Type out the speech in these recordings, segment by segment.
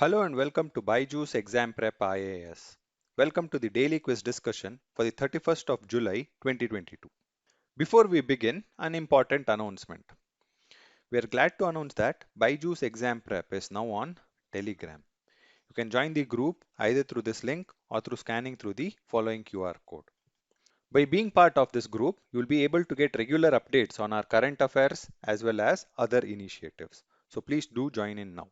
Hello and welcome to BYJU'S Exam Prep IAS. Welcome to the daily quiz discussion for the 31st of July 2022. Before we begin, an important announcement. We are glad to announce that BYJU'S Exam Prep is now on Telegram. You can join the group either through this link or through scanning through the following QR code. By being part of this group, you will be able to get regular updates on our current affairs as well as other initiatives. So please do join in now.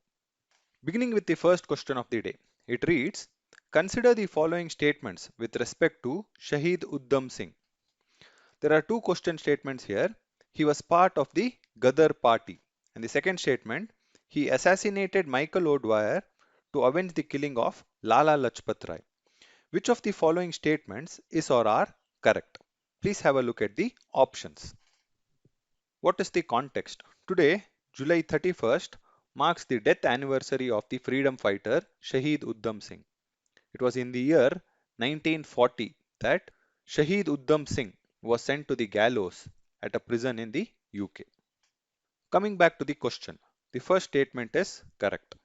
Beginning with the first question of the day, it reads, consider the following statements with respect to Shaheed Uddham Singh. There are two question statements here. He was part of the Ghadar party. And the second statement, he assassinated Michael O'Dwyer to avenge the killing of Lala Lajpat Rai. Which of the following statements is or are correct? Please have a look at the options. What is the context? Today, July 31st, marks the death anniversary of the freedom fighter Shaheed Uddham Singh. It was in the year 1940 that Shaheed Uddham Singh was sent to the gallows at a prison in the UK. Coming back to the question, the first statement is correct.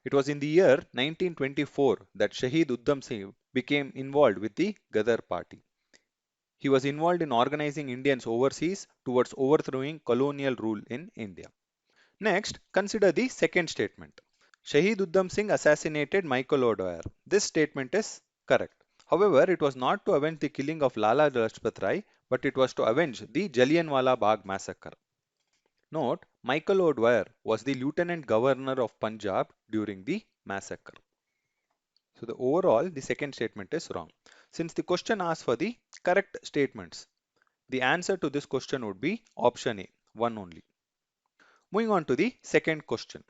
It was in the year 1924 that Shaheed Uddham Singh became involved with the Ghadar party. He was involved in organizing Indians overseas towards overthrowing colonial rule in India. Next, consider the second statement. Shaheed Uddham Singh assassinated Michael O'Dwyer. This statement is correct. However, it was not to avenge the killing of Lala Lajpat Rai, but it was to avenge the Jallianwala Bagh massacre. Note, Michael O'Dwyer was the Lieutenant Governor of Punjab during the massacre. So the second statement is wrong. Since the question asks for the correct statements, the answer to this question would be option A, one only. Moving on to the second question.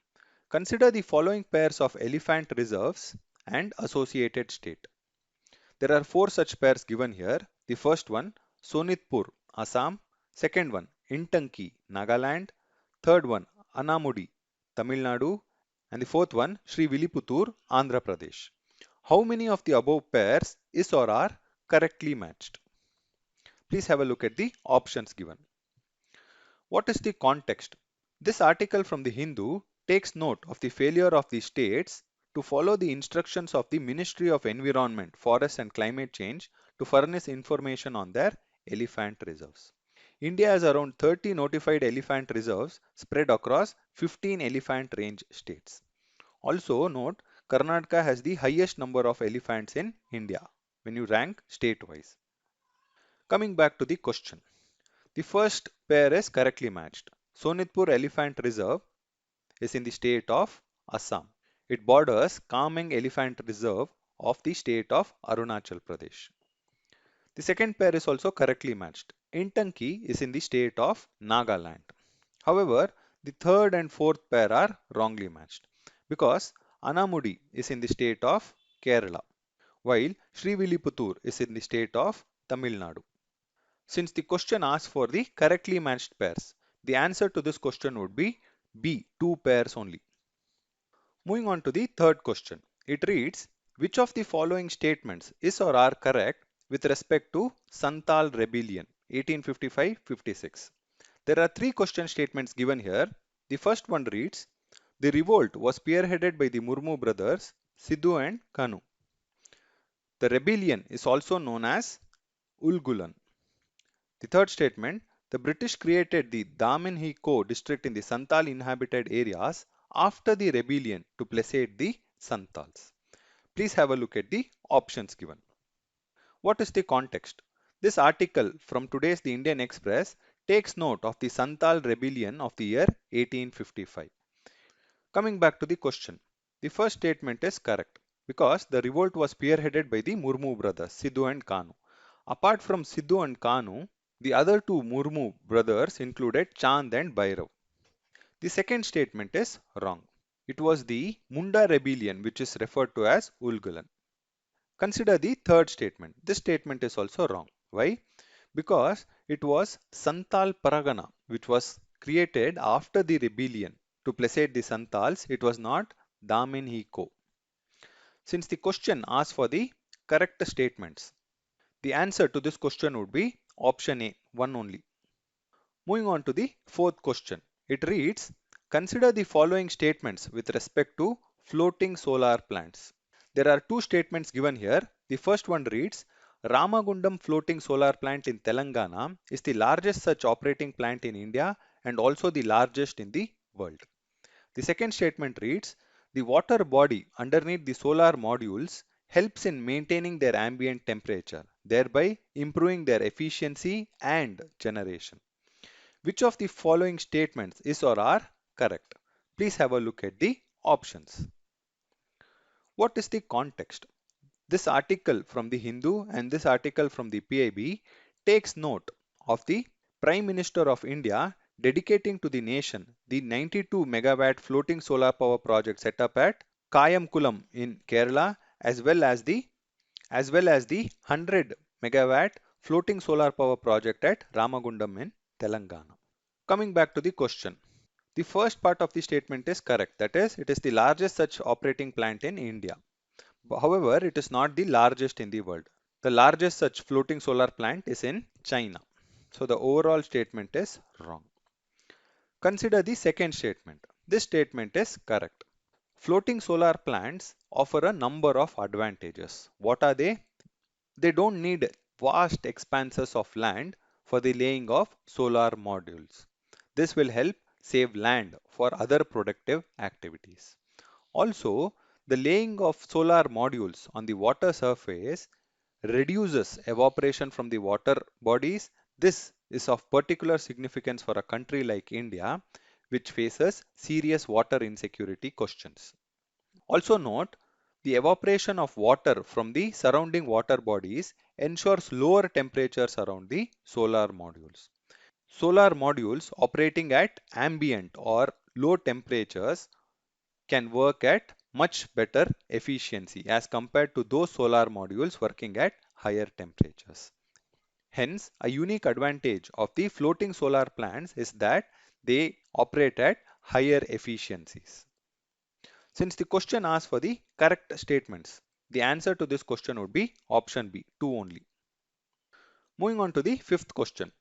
Consider the following pairs of elephant reserves and associated state. There are four such pairs given here. The first one, Sonitpur, Assam. Second one, Intanki, Nagaland. Third one, Anamudi, Tamil Nadu. And the fourth one, Sri Villiputur, Andhra Pradesh. How many of the above pairs is or are correctly matched? Please have a look at the options given. What is the context? This article from the Hindu takes note of the failure of the states to follow the instructions of the Ministry of Environment, Forest and Climate Change to furnish information on their elephant reserves. India has around 30 notified elephant reserves spread across 15 elephant range states. Also note, Karnataka has the highest number of elephants in India when you rank state-wise. Coming back to the question. The first pair is correctly matched. Sonitpur Elephant Reserve is in the state of Assam. It borders Kameng Elephant Reserve of the state of Arunachal Pradesh. The second pair is also correctly matched. Intanki is in the state of Nagaland. However, the third and fourth pair are wrongly matched because Anamudi is in the state of Kerala, while Srivilliputur is in the state of Tamil Nadu. Since the question asks for the correctly matched pairs, the answer to this question would be B, two pairs only. Moving on to the third question. It reads, which of the following statements is or are correct with respect to Santhal Rebellion 1855-56? There are three question statements given here. The first one reads, the revolt was spearheaded by the Murmu brothers, Sidhu and Kanu. The rebellion is also known as Ulgulan. The third statement, the British created the Daman-hi-Ko district in the Santhal inhabited areas after the rebellion to placate the Santhals. Please have a look at the options given. What is the context? This article from today's The Indian Express takes note of the Santhal rebellion of the year 1855. Coming back to the question, the first statement is correct because the revolt was spearheaded by the Murmu brothers, Sidhu and Kanu. Apart from Sidhu and Kanu, the other two Murmu brothers included Chand and Bhairav. The second statement is wrong. It was the Munda rebellion which is referred to as Ulgulan. Consider the third statement. This statement is also wrong. Why? Because it was Santhal Paragana which was created after the rebellion. To placate the Santhals, it was not Damin-hi-Ko. Since the question asks for the correct statements, the answer to this question would be option A, one only. Moving on to the fourth question. It reads, consider the following statements with respect to floating solar plants. There are two statements given here. The first one reads, Ramagundam floating solar plant in Telangana is the largest such operating plant in India and also the largest in the world. The second statement reads, the water body underneath the solar modules helps in maintaining their ambient temperature, thereby improving their efficiency and generation. Which of the following statements is or are correct? Please have a look at the options. What is the context? This article from the Hindu and this article from the PIB takes note of the Prime Minister of India dedicating to the nation the 92 megawatt floating solar power project set up at Kayamkulam in Kerala as well as the 100 megawatt floating solar power project at Ramagundam in Telangana. Coming back to the question. The first part of the statement is correct. That is, it is the largest such operating plant in India. However, it is not the largest in the world. The largest such floating solar plant is in China. So the overall statement is wrong. Consider the second statement. This statement is correct. Floating solar plants offer a number of advantages. What are they? They don't need vast expanses of land for the laying of solar modules. This will help save land for other productive activities. Also, the laying of solar modules on the water surface reduces evaporation from the water bodies. This is of particular significance for a country like India, which faces serious water insecurity questions. Also note, the evaporation of water from the surrounding water bodies ensures lower temperatures around the solar modules. Solar modules operating at ambient or low temperatures can work at much better efficiency as compared to those solar modules working at higher temperatures. Hence, a unique advantage of the floating solar plants is that they operate at higher efficiencies. Since the question asks for the correct statements, the answer to this question would be option B, 2 only. Moving on to the fifth question.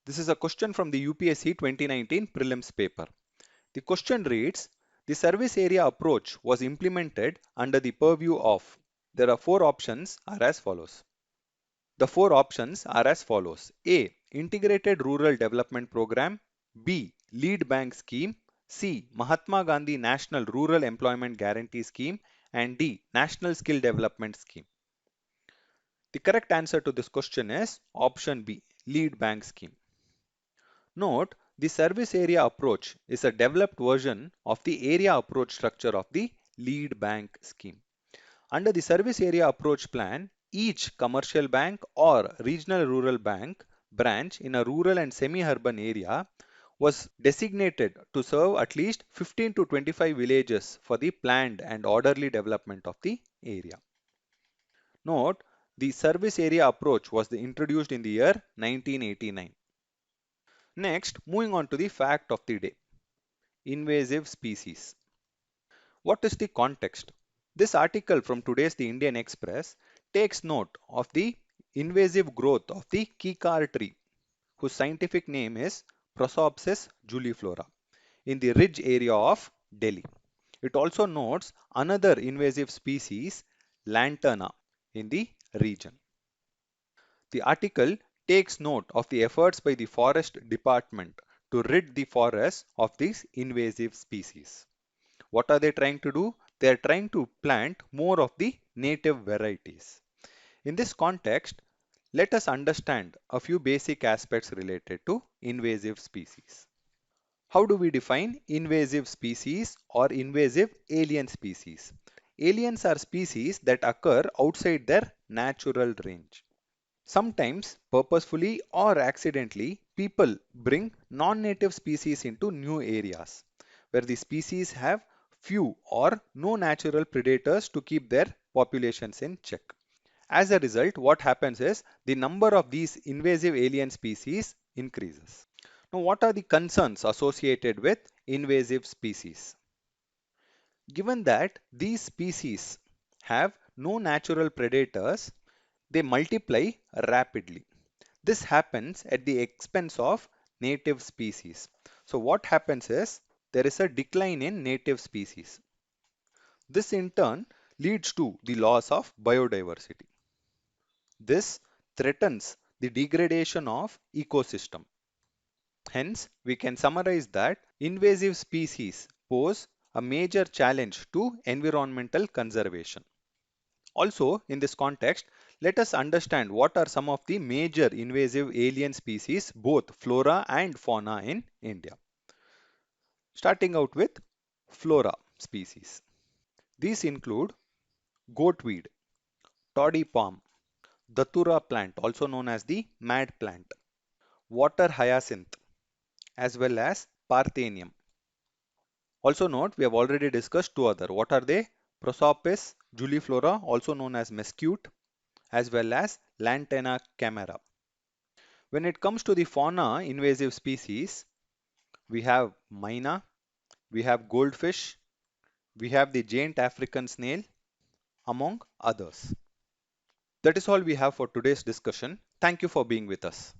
This is a question from the UPSC 2019 prelims paper. The question reads, the service area approach was implemented under the purview of. There are four options are as follows. The four options are as follows. A. Integrated Rural Development Program. B. Lead Bank Scheme. C. Mahatma Gandhi National Rural Employment Guarantee Scheme. And D. National Skill Development Scheme. The correct answer to this question is option B. Lead Bank Scheme. Note, the service area approach is a developed version of the area approach structure of the lead bank scheme. Under the service area approach plan, each commercial bank or regional rural bank branch in a rural and semi-urban area was designated to serve at least 15 to 25 villages for the planned and orderly development of the area. Note, the service area approach was introduced in the year 1989. Next, moving on to the fact of the day. Invasive species. What is the context? This article from today's The Indian Express takes note of the invasive growth of the kikar tree, whose scientific name is Prosopis juliflora, in the ridge area of Delhi. It also notes another invasive species, lanterna, in the region. The article takes note of the efforts by the Forest Department to rid the forest of these invasive species. What are they trying to do? They are trying to plant more of the native varieties. In this context, let us understand a few basic aspects related to invasive species. How do we define invasive species or invasive alien species? Aliens are species that occur outside their natural range. Sometimes, purposefully or accidentally, people bring non-native species into new areas where the species have few or no natural predators to keep their populations in check. As a result, what happens is the number of these invasive alien species increases. Now, what are the concerns associated with invasive species? Given that these species have no natural predators, they multiply rapidly. This happens at the expense of native species. So what happens is there is a decline in native species. This in turn leads to the loss of biodiversity. This threatens the degradation of ecosystem. Hence, we can summarize that invasive species pose a major challenge to environmental conservation. Also, in this context, let us understand what are some of the major invasive alien species, both flora and fauna in India. Starting out with flora species. These include goatweed, toddy palm, datura plant, also known as the mad plant, water hyacinth, as well as parthenium. Also note, we have already discussed two other. What are they? Prosopis juliflora, also known as mesquite, as well as Lantana camara. When it comes to the fauna invasive species, we have myna, we have goldfish, we have the giant African snail, among others. That is all we have for today's discussion. Thank you for being with us.